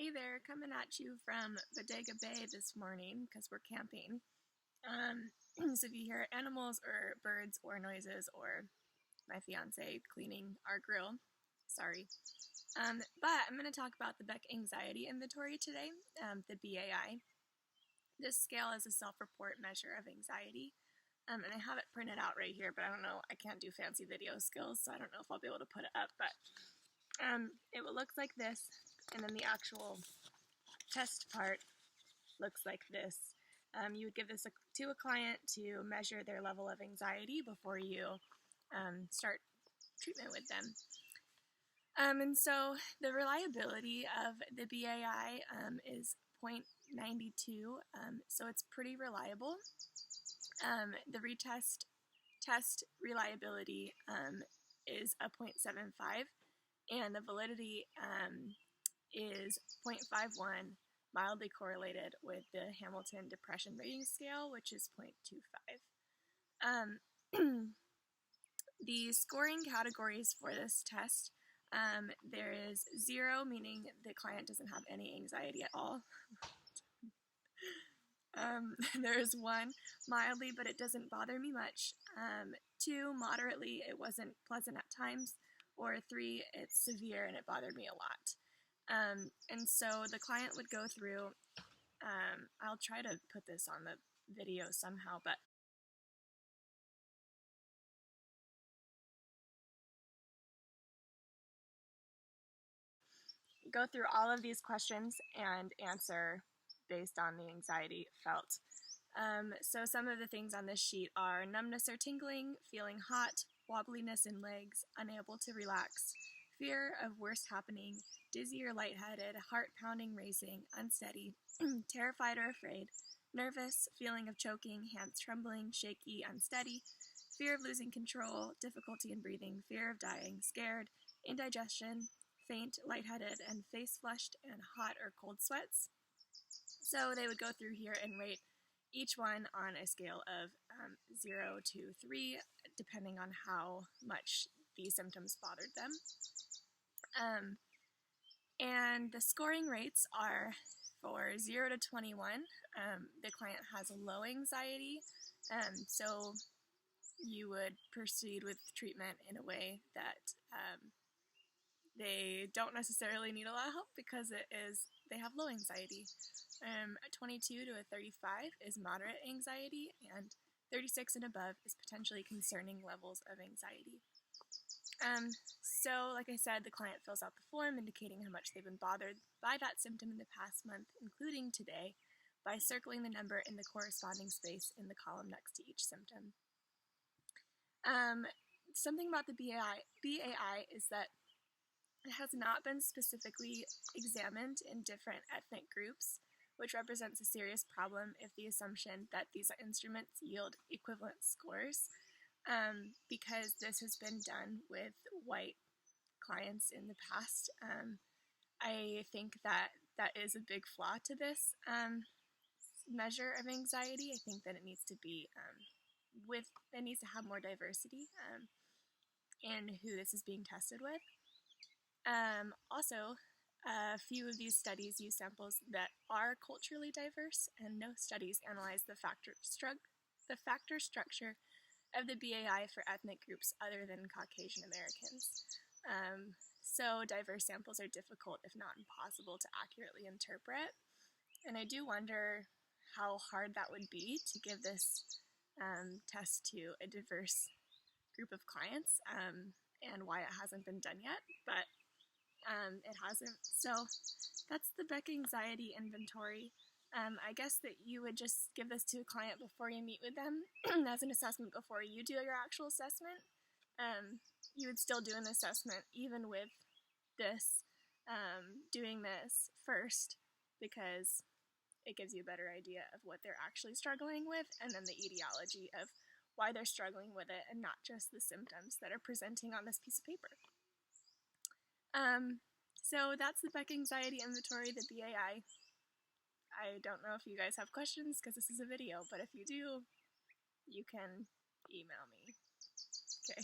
Hey there, coming at you from Bodega Bay this morning because we're camping. So if you hear animals or birds or noises or my fiance cleaning our grill, sorry. But I'm going to talk about the Beck Anxiety Inventory today, the BAI. This scale is a self-report measure of anxiety. And I have it printed out right here, but I don't know, I can't do fancy video skills, so I don't know if I'll be able to put it up, but it will look like this, and then the actual test part looks like this. You would give this to a client to measure their level of anxiety before you start treatment with them. And so the reliability of the BAI is 0.92, so it's pretty reliable. The retest test reliability is a 0.75, and the validity is 0.51, mildly correlated with the Hamilton Depression Rating Scale, which is 0.25. The scoring categories for this test, there is 0, meaning the client doesn't have any anxiety at all. There is 1, mildly, but it doesn't bother me much. 2, moderately, it wasn't pleasant at times. Or 3, it's severe and it bothered me a lot. And so the client would go through, I'll try to put this on the video somehow, but go through all of these questions and answer based on the anxiety felt. So some of the things on this sheet are numbness or tingling, feeling hot, wobbliness in legs, unable to relax, fear of worst happening, dizzy or lightheaded, heart pounding, racing, unsteady, terrified or afraid, nervous, feeling of choking, hands trembling, shaky, unsteady, fear of losing control, difficulty in breathing, fear of dying, scared, indigestion, faint, lightheaded, and face flushed and hot or cold sweats. So they would go through here and rate each one on a scale of 0 to 3, depending on how much these symptoms bothered them. And the scoring rates are for 0 to 21. The client has low anxiety, so you would proceed with treatment in a way that they don't necessarily need a lot of help because they have low anxiety. 22 to a 35 is moderate anxiety, and 36 and above is potentially concerning levels of anxiety. So, like I said, the client fills out the form indicating how much they've been bothered by that symptom in the past month, including today, by circling the number in the corresponding space in the column next to each symptom. Something about the BAI is that it has not been specifically examined in different ethnic groups, which represents a serious problem if the assumption that these instruments yield equivalent scores, because this has been done with white clients in the past. I think that is a big flaw to this measure of anxiety. I think that it needs to be it needs to have more diversity in who this is being tested with. Also, a few of these studies use samples that are culturally diverse, and no studies analyze the factor structure of the BAI for ethnic groups other than Caucasian Americans. So diverse samples are difficult, if not impossible, to accurately interpret. And I do wonder how hard that would be to give this test to a diverse group of clients, and why it hasn't been done yet, but it hasn't. So that's the Beck Anxiety Inventory. I guess that you would just give this to a client before you meet with them as an assessment before you do your actual assessment. You would still do an assessment even with this, doing this first, because it gives you a better idea of what they're actually struggling with, and then the etiology of why they're struggling with it, and not just the symptoms that are presenting on this piece of paper. So that's the Beck Anxiety Inventory, the BAI. I don't know if you guys have questions because this is a video, but if you do, you can email me. Okay.